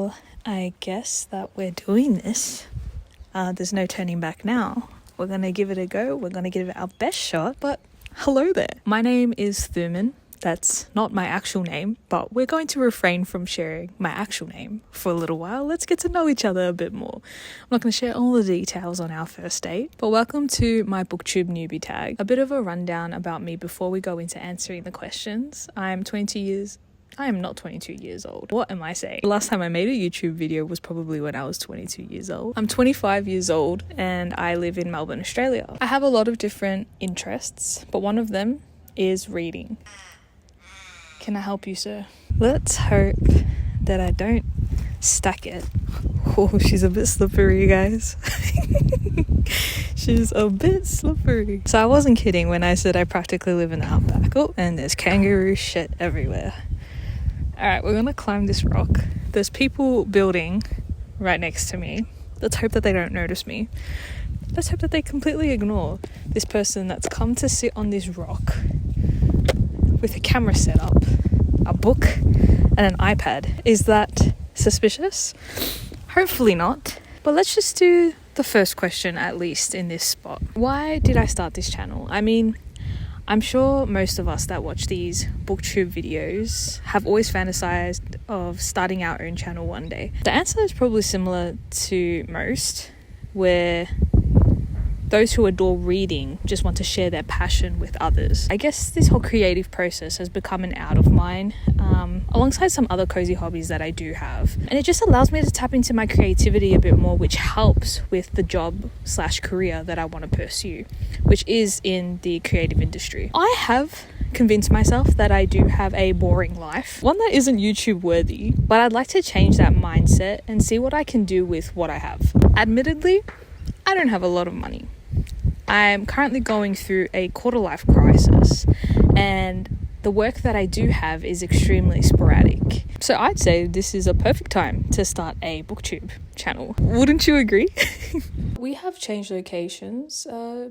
Well, I guess that we're doing this. There's no turning back now. We're going to give it a go. We're going to give it our best shot. But hello there. My name is Thoomin. That's not my actual name, but we're going to refrain from sharing my actual name for a little while. Let's get to know each other a bit more. I'm not going to share all the details on our first date, but welcome to my BookTube Newbie Tag. A bit of a rundown about me before we go into answering the questions. I am not 22 years old. What am I saying? The last time I made a YouTube video was probably when I was 22 years old. I'm 25 years old and I live in Melbourne, Australia. I have a lot of different interests, but one of them is reading. Can I help you, sir? Let's hope that I don't stack it. Oh, she's a bit slippery, guys. She's a bit slippery. So I wasn't kidding when I said I practically live in the outback. Oh, and there's kangaroo shit everywhere. Alright, we're gonna climb this rock. There's people building right next to me. Let's hope that they don't notice me. Let's hope that they completely ignore this person that's come to sit on this rock with a camera set up, a book, and an iPad. Is that suspicious? Hopefully not. But let's just do the first question, at least in this spot. Why did I start this channel? I mean, I'm sure most of us that watch these BookTube videos have always fantasized of starting our own channel one day. The answer is probably similar to most, where those who adore reading just want to share their passion with others. I guess this whole creative process has become an out of mine, alongside some other cozy hobbies that I do have. And it just allows me to tap into my creativity a bit more, which helps with the job/career that I want to pursue, which is in the creative industry. I have convinced myself that I do have a boring life, one that isn't YouTube worthy, but I'd like to change that mindset and see what I can do with what I have. Admittedly, I don't have a lot of money. I'm currently going through a quarter-life crisis, and the work that I do have is extremely sporadic. So I'd say this is a perfect time to start a BookTube channel. Wouldn't you agree? We have changed locations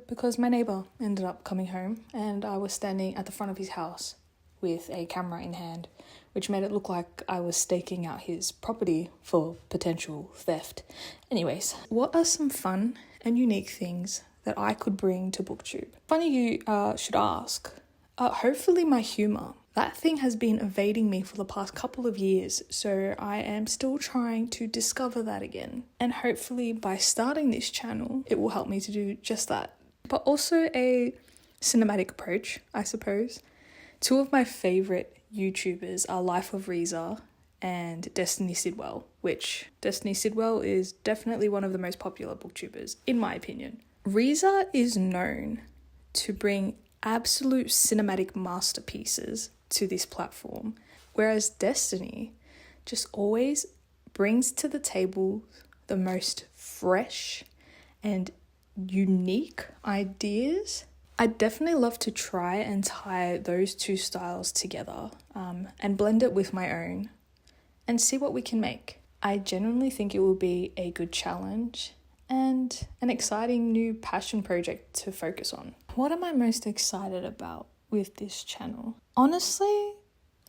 because my neighbour ended up coming home and I was standing at the front of his house with a camera in hand, which made it look like I was staking out his property for potential theft. Anyways, what are some fun and unique things that I could bring to BookTube? Funny you should ask. Hopefully my humour. That thing has been evading me for the past couple of years, so I am still trying to discover that again. And hopefully by starting this channel, it will help me to do just that. But also a cinematic approach, I suppose. Two of my favourite YouTubers are Life of Reza and Destiny Sidwell, which Destiny Sidwell is definitely one of the most popular booktubers, in my opinion. Reza is known to bring absolute cinematic masterpieces to this platform, whereas Destiny just always brings to the table the most fresh and unique ideas. I'd definitely love to try and tie those two styles together and blend it with my own and see what we can make. I genuinely think it will be a good challenge and an exciting new passion project to focus on. What am I most excited about with this channel? Honestly,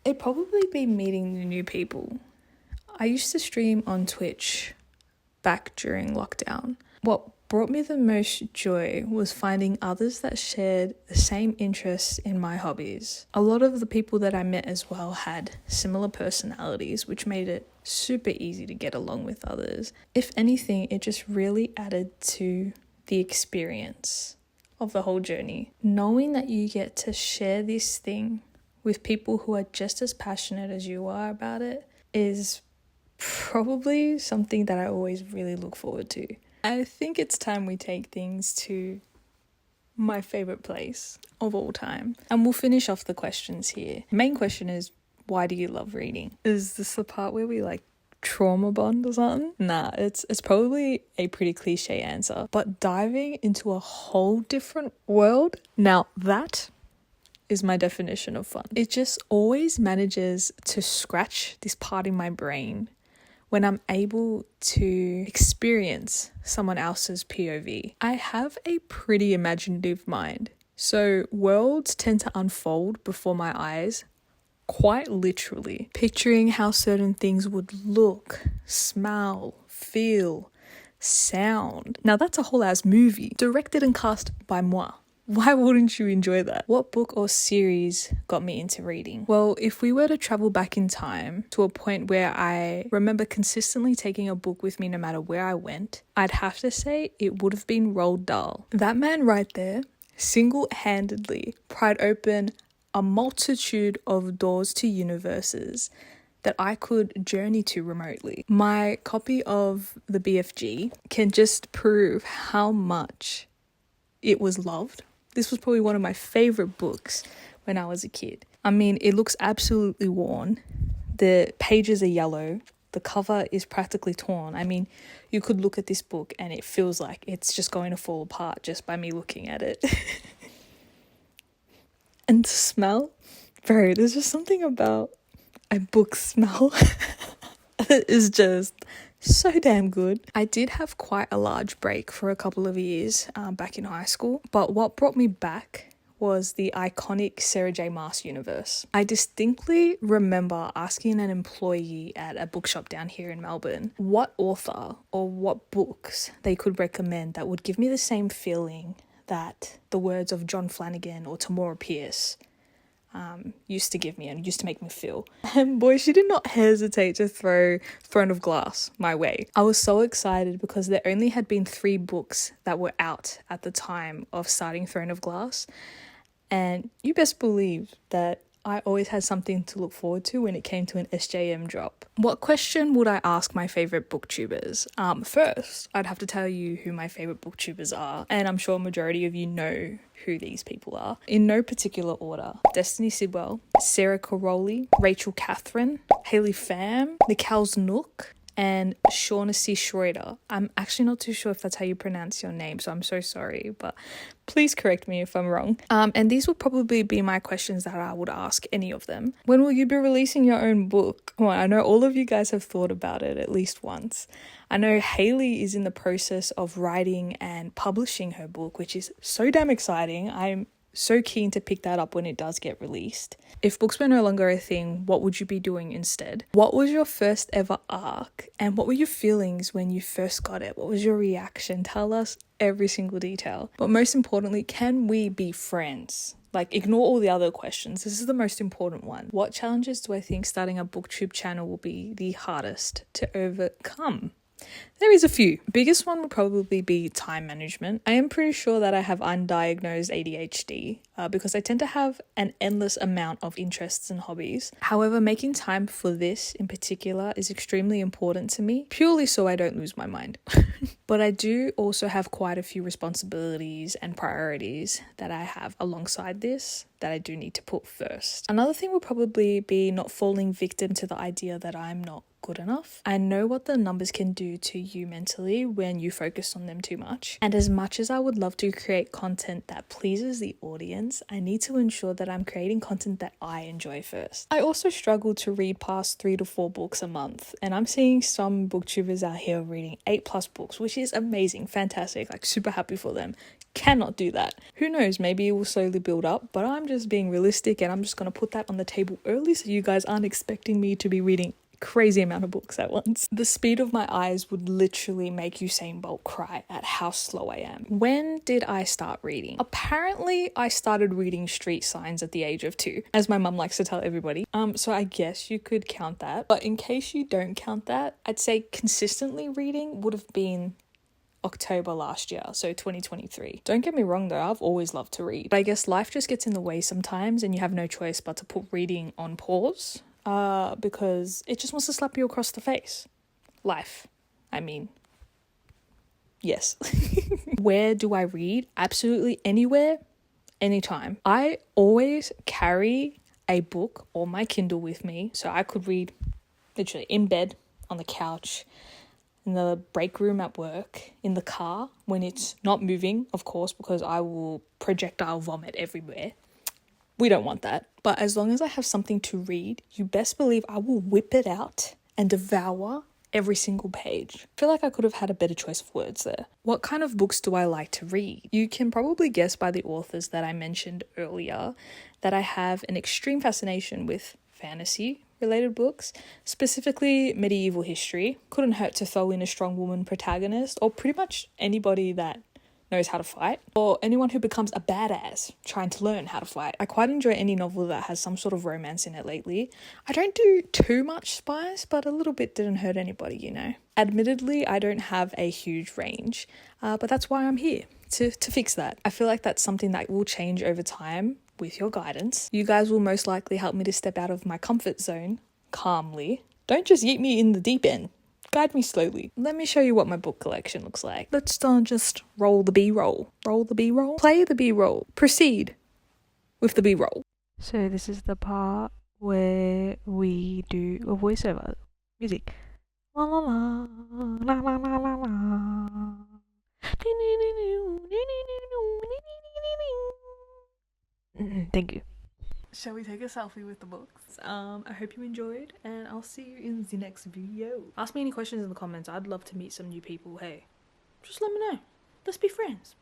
it'd probably be meeting the new people. I used to stream on Twitch back during lockdown. What brought me the most joy was finding others that shared the same interests in my hobbies. A lot of the people that I met as well had similar personalities, which made it super easy to get along with others. If anything, it just really added to the experience of the whole journey. Knowing that you get to share this thing with people who are just as passionate as you are about it is probably something that I always really look forward to. I think it's time we take things to my favourite place of all time. And we'll finish off the questions here. The main question is, why do you love reading? Is this the part where we trauma bond or something? Nah, it's probably a pretty cliche answer. But diving into a whole different world, now that is my definition of fun. It just always manages to scratch this part in my brain when I'm able to experience someone else's POV. I have a pretty imaginative mind, so worlds tend to unfold before my eyes quite literally picturing how certain things would look, smell, feel, sound. Now that's a whole ass movie, directed and cast by moi. Why wouldn't you enjoy that? What book or series got me into reading? Well, if we were to travel back in time to a point where I remember consistently taking a book with me no matter where I went, I'd have to say it would have been Roald Dahl. That man right there single-handedly pried open a multitude of doors to universes that I could journey to remotely. My copy of the BFG can just prove how much it was loved. This was probably one of my favorite books when I was a kid. I mean, it looks absolutely worn. The pages are yellow. The cover is practically torn. I mean, you could look at this book and it feels like it's just going to fall apart just by me looking at it. And the smell, bro, there's just something about a book smell that is just so damn good. I did have quite a large break for a couple of years back in high school, but what brought me back was the iconic Sarah J. Maas universe. I distinctly remember asking an employee at a bookshop down here in Melbourne what author or what books they could recommend that would give me the same feeling that the words of John Flanagan or Tamora Pierce used to give me and used to make me feel. And boy, she did not hesitate to throw Throne of Glass my way. I was so excited because there only had been 3 books that were out at the time of starting Throne of Glass. And you best believe that I always had something to look forward to when it came to an SJM drop. What question would I ask my favourite booktubers? First, I'd have to tell you who my favourite booktubers are, and I'm sure a majority of you know who these people are. In no particular order: Destiny Sidwell, Sarah Caroli, Rachel Catherine, Hayley Pham, Nichols Nook, and Shaughnessy Schroeder. I'm actually not too sure if that's how you pronounce your name, so I'm so sorry, but please correct me if I'm wrong. And these would probably be my questions that I would ask any of them. When will you be releasing your own book? Well, I know all of you guys have thought about it at least once. I know Hayley is in the process of writing and publishing her book, which is so damn exciting. I'm so keen to pick that up when it does get released. If books were no longer a thing, what would you be doing instead? What was your first ever arc? And what were your feelings when you first got it? What was your reaction? Tell us every single detail. But most importantly, can we be friends? Like, ignore all the other questions. This is the most important one. What challenges do I think starting a BookTube channel will be the hardest to overcome? There is a few. Biggest one would probably be time management. I am pretty sure that I have undiagnosed ADHD because I tend to have an endless amount of interests and hobbies. However, making time for this in particular is extremely important to me, purely so I don't lose my mind. But I do also have quite a few responsibilities and priorities that I have alongside this that I do need to put first. Another thing would probably be not falling victim to the idea that I'm not good enough. I know what the numbers can do to you mentally when you focus on them too much. And as much as I would love to create content that pleases the audience, I need to ensure that I'm creating content that I enjoy first. I also struggle to read past 3 to 4 books a month, and I'm seeing some booktubers out here reading 8+ books, which is amazing, fantastic, like super happy for them. Cannot do that. Who knows, maybe it will slowly build up, but I'm just being realistic and I'm just going to put that on the table early so you guys aren't expecting me to be reading crazy amount of books at once. The speed of my eyes would literally make Usain Bolt cry at how slow I am. When did I start reading? Apparently, I started reading street signs at the age of 2, as my mum likes to tell everybody. So I guess you could count that. But in case you don't count that, I'd say consistently reading would have been October last year, so 2023. Don't get me wrong though, I've always loved to read. But I guess life just gets in the way sometimes and you have no choice but to put reading on pause. Because it just wants to slap you across the face. Life. I mean, yes. Where do I read? Absolutely anywhere, anytime. I always carry a book or my Kindle with me, so I could read literally in bed, on the couch, in the break room at work, in the car, when it's not moving, of course, because I will projectile vomit everywhere. We don't want that. But as long as I have something to read, you best believe I will whip it out and devour every single page. I feel like I could have had a better choice of words there. What kind of books do I like to read? You can probably guess by the authors that I mentioned earlier that I have an extreme fascination with fantasy related books, specifically medieval history. Couldn't hurt to throw in a strong woman protagonist, or pretty much anybody that knows how to fight, or anyone who becomes a badass trying to learn how to fight. I quite enjoy any novel that has some sort of romance in it lately. I don't do too much spice, but a little bit didn't hurt anybody, you know. Admittedly, I don't have a huge range, but that's why I'm here, to fix that. I feel like that's something that will change over time with your guidance. You guys will most likely help me to step out of my comfort zone calmly. Don't just yeet me in the deep end. Guide me slowly. Let me show you what my book collection looks like. Let's just roll the B-roll. Roll the B-roll? Play the B-roll. Proceed with the B-roll. So this is the part where we do a voiceover. Music. La la la, la la la la la. Thank you. Shall we take a selfie with the books? I hope you enjoyed, and I'll see you in the next video. Ask me any questions in the comments. I'd love to meet some new people. Hey, just let me know. Let's be friends.